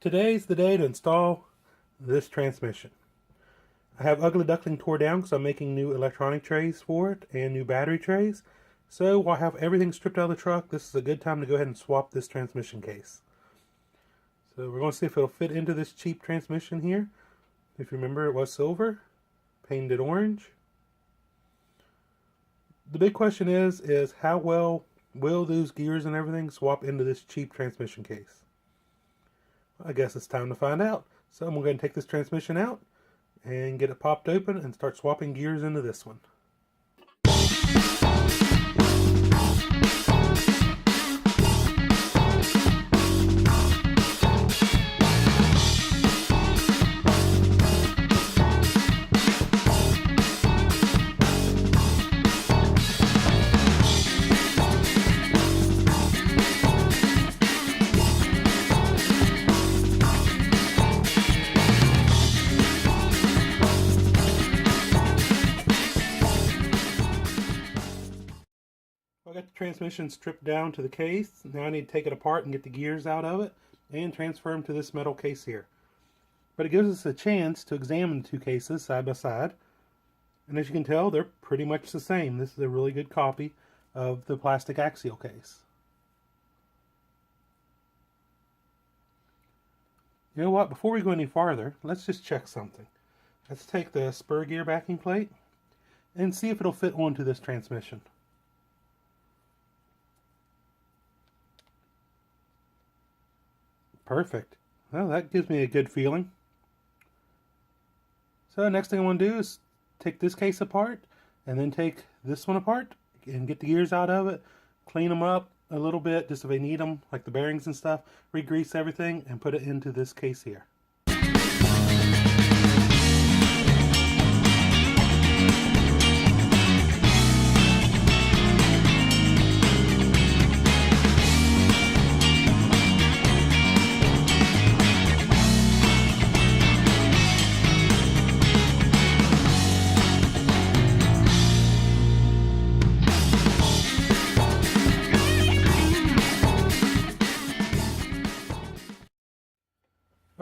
Today's the day to install this transmission. I have Ugly Duckling tore down because I'm making new electronic trays for it and new battery trays. So while I have everything stripped out of the truck, this is a good time to go ahead and swap this transmission case. So we're going to see if it'll fit into this cheap transmission here. If you remember, it was silver, painted orange. The big question is how well will those gears and everything swap into this cheap transmission case? I guess it's time to find out. So I'm going to take this transmission out and get it popped open and start swapping gears into this one. I got the transmission stripped down to the case. Now I need to take it apart and get the gears out of it and transfer them to this metal case here. But it gives us a chance to examine the two cases side by side. And as you can tell, they're pretty much the same. This is a really good copy of the plastic axial case. You know what? Before we go any farther, let's just check something. Let's take the spur gear backing plate and see if it'll fit onto this transmission. Perfect. Well, that gives me a good feeling. So next thing I want to do is take this case apart and then take this one apart and get the gears out of it, clean them up a little bit just if they need them, like the bearings and stuff, re-grease everything and put it into this case here.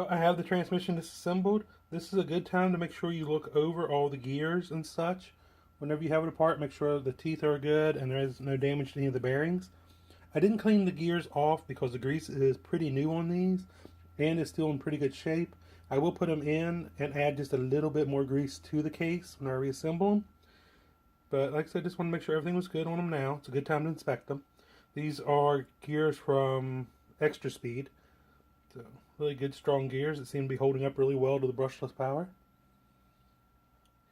I have the transmission disassembled. This is a good time to make sure you look over all the gears and such. Whenever you have it apart, make sure the teeth are good and there is no damage to any of the bearings. I didn't clean the gears off because the grease is pretty new on these and is still in pretty good shape. I will put them in and add just a little bit more grease to the case when I reassemble them. But like I said, just want to make sure everything was good on them now. It's a good time to inspect them. These are gears from Extra Speed. So really good strong gears that seem to be holding up really well to the brushless power.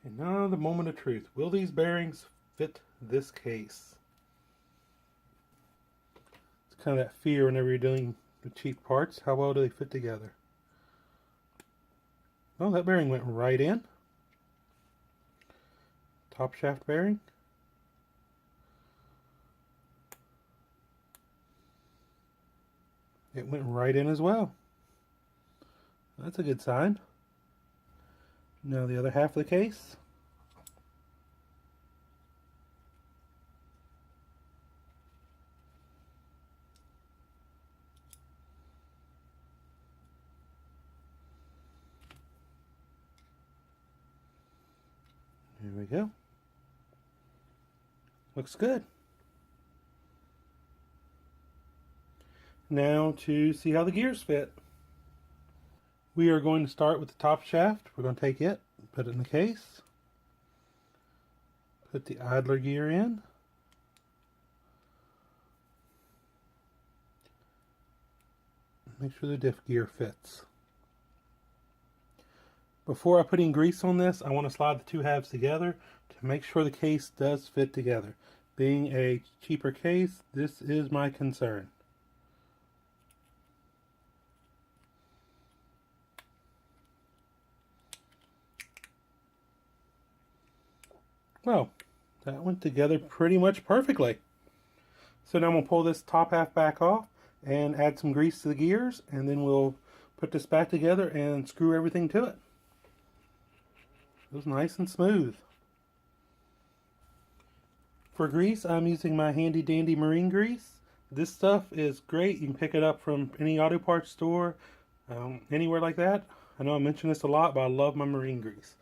And now the moment of truth. Will these bearings fit this case? It's kind of that fear whenever you're doing the cheap parts. How well do they fit together? Well, that bearing went right in. Top shaft bearing. It went right in as well. That's a good sign. Now the other half of the case. Here we go. Looks good. Now to see how the gears fit. We are going to start with the top shaft. We're going to take it, put it in the case, put the idler gear in, make sure the diff gear fits. Before I put in grease on this, I want to slide the two halves together to make sure the case does fit together. Being a cheaper case, this is my concern. Well, that went together pretty much perfectly. So now I'm going to pull this top half back off and add some grease to the gears, and then we'll put this back together and screw everything to it. It was nice and smooth. For grease, I'm using my handy dandy marine grease. This stuff is great. You can pick it up from any auto parts store. Anywhere like that. I know I mention this a lot, but I love my marine grease.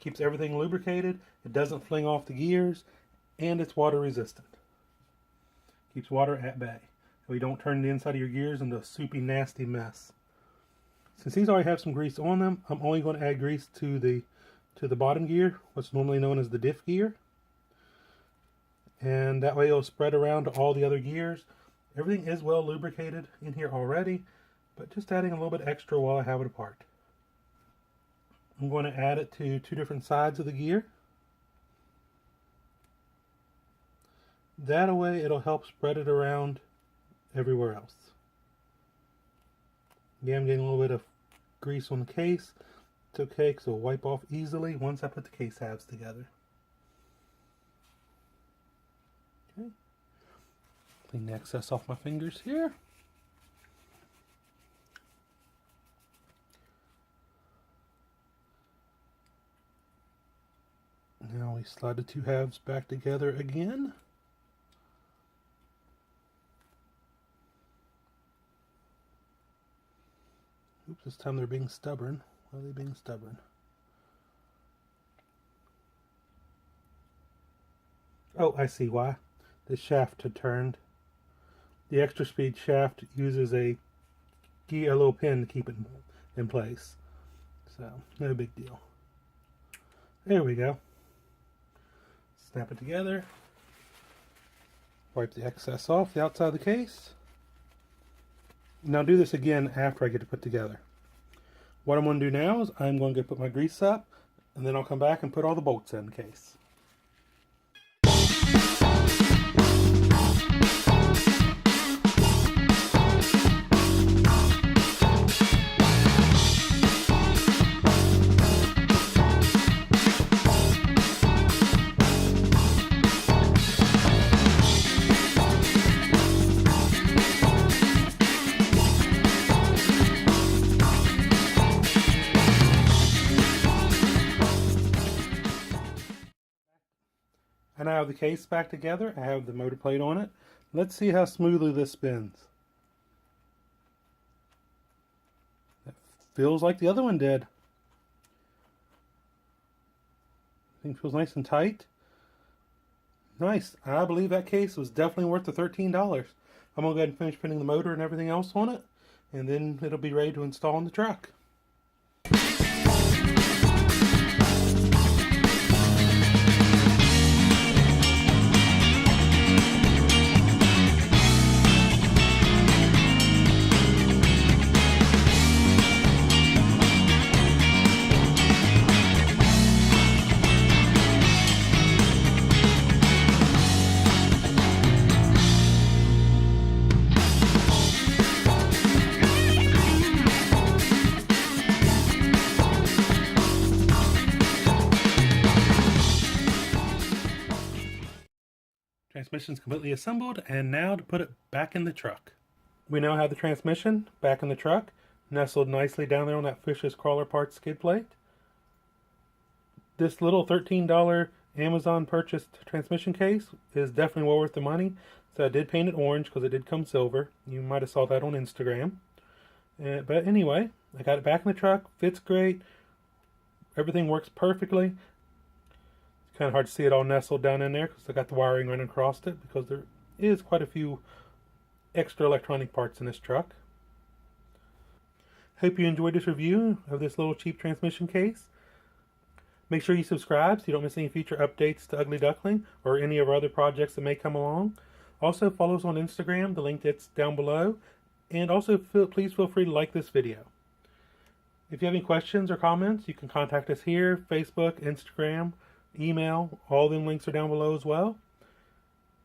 Keeps everything lubricated, it doesn't fling off the gears, and it's water resistant. Keeps water at bay, so you don't turn the inside of your gears into a soupy, nasty mess. Since these already have some grease on them, I'm only going to add grease to the bottom gear, what's normally known as the diff gear. And that way it'll spread around to all the other gears. Everything is well lubricated in here already, but just adding a little bit extra while I have it apart. I'm going to add it to 2 different sides of the gear. That way it'll help spread it around everywhere else. Yeah, I'm getting a little bit of grease on the case. It's okay because it'll wipe off easily once I put the case halves together. Okay. Clean the excess off my fingers here. Now we slide the 2 halves back together again. Oops, this time they're being stubborn. Why are they being stubborn? Oh, I see why. The shaft had turned. The extra speed shaft uses a little pin to keep it in place. So, no big deal. There we go. Snap it together. Wipe the excess off the outside of the case. Now do this again after I get it put together. What I'm going to do now is I'm going to go put my grease up, and then I'll come back and put all the bolts in the case. And I have the case back together. I have the motor plate on it. Let's see how smoothly this spins. That feels like the other one did. I think it feels nice and tight. Nice. I believe that case was definitely worth the $13. I'm going to go ahead and finish putting the motor and everything else on it, and then it'll be ready to install in the truck. Transmission's completely assembled, and now to put it back in the truck. We now have the transmission back in the truck, nestled nicely down there on that Fish's Crawler Parts skid plate. This little $13 Amazon purchased transmission case is definitely well worth the money. So I did paint it orange because it did come silver. You might have saw that on Instagram. But anyway, I got it back in the truck, fits great, everything works perfectly. Kind of hard to see it all nestled down in there because I got the wiring running across it, because there is quite a few extra electronic parts in this truck. Hope you enjoyed this review of this little cheap transmission case. Make sure you subscribe so you don't miss any future updates to Ugly Duckling or any of our other projects that may come along. Also follow us on Instagram, the link that's down below. And also please feel free to like this video. If you have any questions or comments, you can contact us here, Facebook, Instagram, email. All the links are down below as well.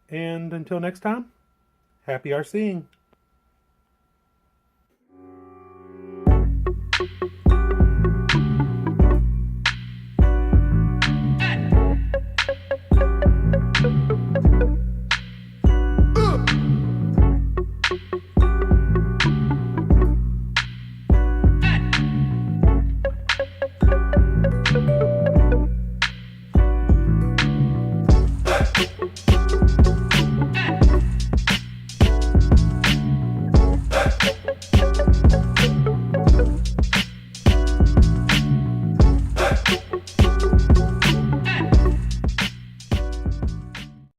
And until next time, happy RCing.